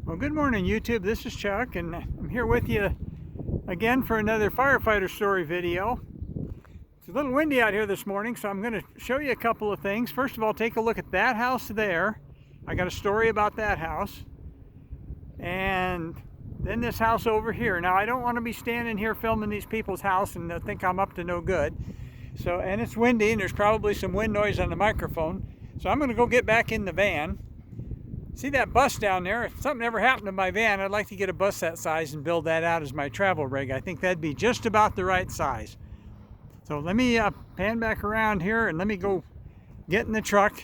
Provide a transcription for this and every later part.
Well, good morning, YouTube. This is Chuck, and I'm here with you again for another Firefighter Story video. It's a little windy out here this morning, so I'm going to show you a couple of things. First of all, take a look at that house there. I got a story about that house. And then this house over here. Now, I don't want to be standing here filming these people's house and think I'm up to no good. So, and it's windy, and there's probably some wind noise on the microphone. So I'm going to go get back in the van. See that bus down there? If something ever happened to my van, I'd like to get a bus that size and build that out as my travel rig. I think that'd be just about the right size. So let me pan back around here and let me go get in the truck.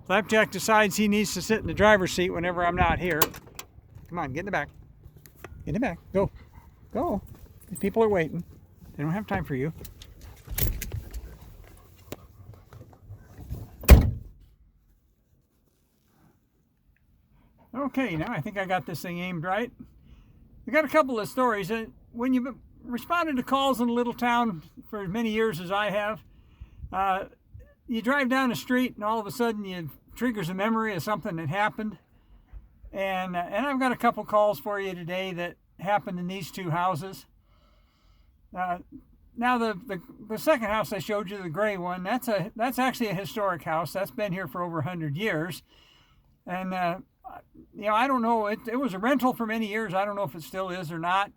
Flapjack decides he needs to sit in the driver's seat whenever I'm not here. Come on, get in the back. Get in the back. Go. Go. These people are waiting. They don't have time for you. Okay, now I think I got this thing aimed right. We got a couple of stories. When you've responded to calls in a little town for as many years as I have, you drive down the street and all of a sudden it triggers a memory of something that happened. And I've got a couple calls for you today that happened in these two houses. Now the second house I showed you, the gray one, that's actually a historic house. That's been here for over 100 years. And you know, I don't know, it was a rental for many years. I don't know if it still is or not.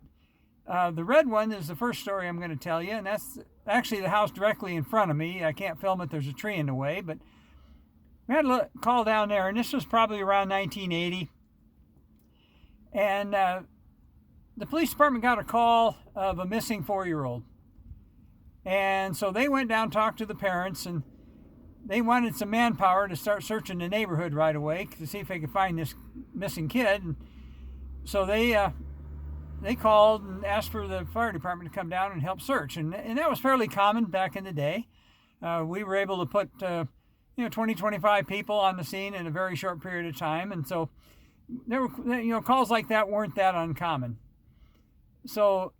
The red one is the first story I'm going to tell you, and that's actually the house directly in front of me. I can't film it, there's a tree in the way, but we had a call down there, and this was probably around 1980. And the police department got a call of a missing 4-year-old. And so they went down, talked to the parents, and they wanted some manpower to start searching the neighborhood right away to see if they could find this missing kid. And so they called and asked for the fire department to come down and help search. And that was fairly common back in the day. We were able to put 20, 25 people on the scene in a very short period of time. And so there were, calls like that weren't that uncommon. So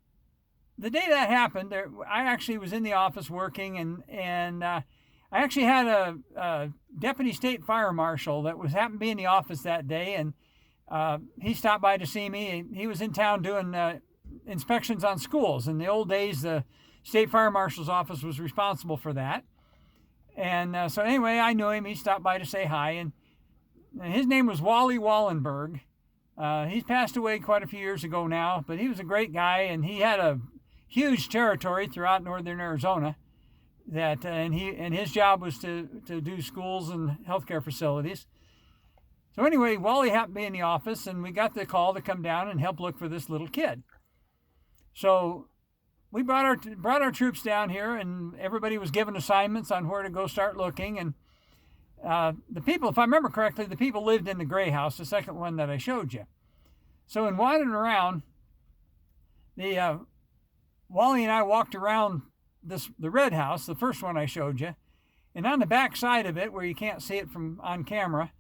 the day that happened, I actually was in the office working, and I actually had a deputy state fire marshal that happened to be in the office that day, and he stopped by to see me. He was in town doing inspections on schools. In the old days, the state fire marshal's office was responsible for that. And so anyway, I knew him. He stopped by to say hi, and his name was Wally Wallenberg. He's passed away quite a few years ago now, but he was a great guy, and he had a huge territory throughout northern Arizona. And his job was to do schools and healthcare facilities. So anyway, Wally happened to be in the office, and we got the call to come down and help look for this little kid. So we brought our troops down here, and everybody was given assignments on where to go start looking. And the people, if I remember correctly, the people lived in the gray house, the second one that I showed you. So in wandering around, Wally and I walked around the red house, the first one I showed you, and on the back side of it, where you can't see it from on camera,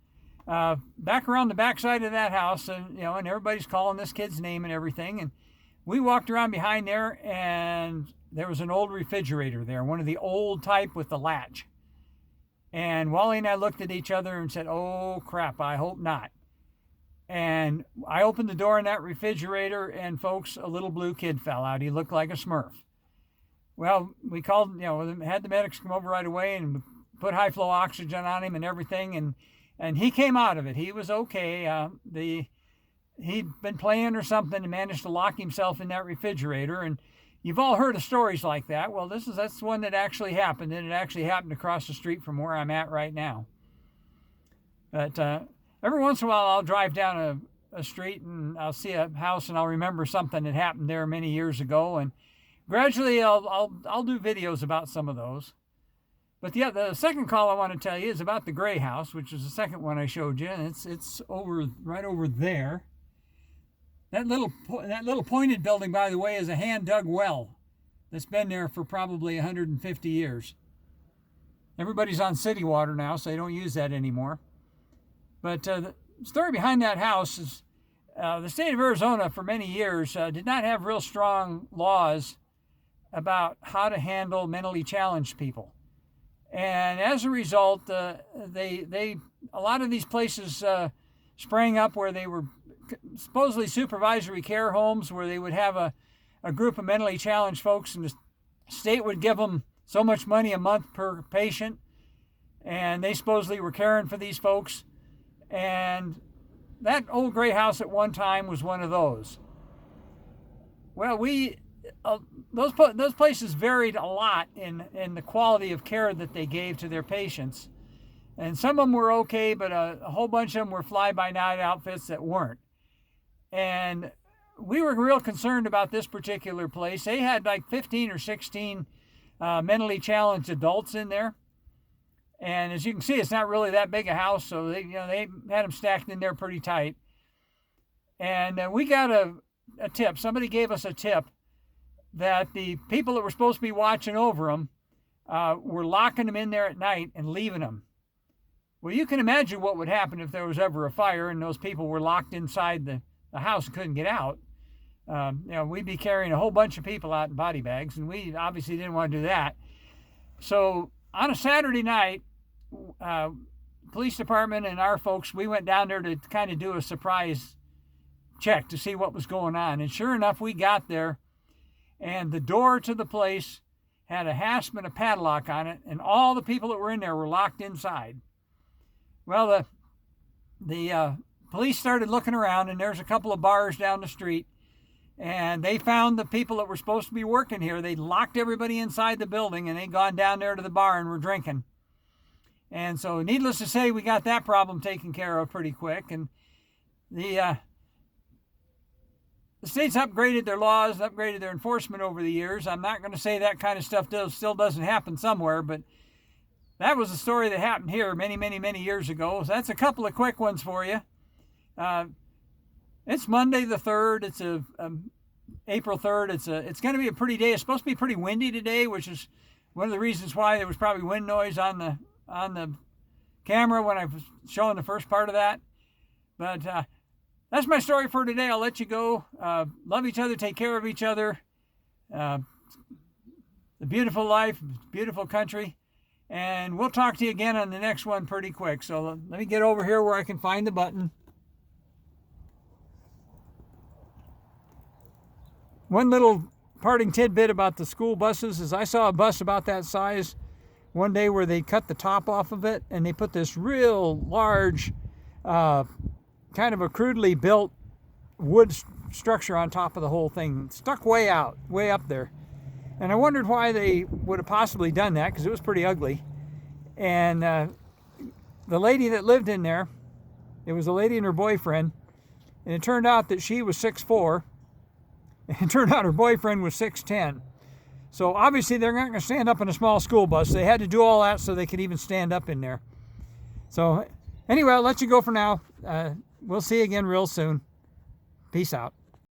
back around the back side of that house, and everybody's calling this kid's name and everything, and we walked around behind there, and there was an old refrigerator there, one of the old type with the latch. And Wally and I looked at each other and said, "Oh crap, I hope not." And I opened the door in that refrigerator, and folks, a little blue kid fell out. He looked like a Smurf. Well, we called, had the medics come over right away and put high flow oxygen on him and everything, and he came out of it. He was okay. He'd been playing or something and managed to lock himself in that refrigerator. And you've all heard of stories like that. Well, that's one that actually happened, and it actually happened across the street from where I'm at right now. But every once in a while, I'll drive down a street and I'll see a house and I'll remember something that happened there many years ago, and gradually, I'll do videos about some of those. But yeah, the second call I want to tell you is about the gray house, which is the second one I showed you, and it's right over there. That little pointed building, by the way, is a hand-dug well that's been there for probably 150 years. Everybody's on city water now, so they don't use that anymore. But the story behind that house is the state of Arizona for many years did not have real strong laws about how to handle mentally challenged people. And as a result, a lot of these places sprang up where they were supposedly supervisory care homes where they would have a group of mentally challenged folks, and the state would give them so much money a month per patient, and they supposedly were caring for these folks. And that old gray house at one time was one of those. Well, those places varied a lot in the quality of care that they gave to their patients. And some of them were okay, but a whole bunch of them were fly-by-night outfits that weren't. And we were real concerned about this particular place. They had like 15 or 16 mentally challenged adults in there. And as you can see, it's not really that big a house, so they had them stacked in there pretty tight. And we got a tip. Somebody gave us a tip that the people that were supposed to be watching over them were locking them in there at night and leaving them. Well, you can imagine what would happen if there was ever a fire and those people were locked inside the house and couldn't get out. We'd be carrying a whole bunch of people out in body bags, and we obviously didn't want to do that. So on a Saturday night, police department and our folks, we went down there to kind of do a surprise check to see what was going on. And sure enough, we got there, and the door to the place had a hasp and a padlock on it, and all the people that were in there were locked inside. Well, the police started looking around, and there's a couple of bars down the street, and they found the people that were supposed to be working here. They locked everybody inside the building, and they'd gone down there to the bar and were drinking. And so needless to say, we got that problem taken care of pretty quick. And the state's upgraded their laws, upgraded their enforcement over the years. I'm not going to say that kind of stuff still doesn't happen somewhere, but that was a story that happened here many, many, many years ago. So that's a couple of quick ones for you. It's Monday the 3rd. It's April 3rd. It's going to be a pretty day. It's supposed to be pretty windy today, which is one of the reasons why there was probably wind noise on the camera when I was showing the first part of that. But that's my story for today. I'll let you go. Love each other. Take care of each other. The beautiful life, beautiful country. And we'll talk to you again on the next one pretty quick. So let me get over here where I can find the button. One little parting tidbit about the school buses is I saw a bus about that size one day where they cut the top off of it and they put this real large, kind of a crudely built wood structure on top of the whole thing, stuck way up there. And I wondered why they would have possibly done that, because it was pretty ugly. And the lady that lived in there, it was a lady and her boyfriend, and it turned out that she was 6'4", and it turned out her boyfriend was 6'10". So obviously they're not going to stand up in a small school bus. They had to do all that so they could even stand up in there. So anyway, I'll let you go for now. We'll see you again real soon. Peace out.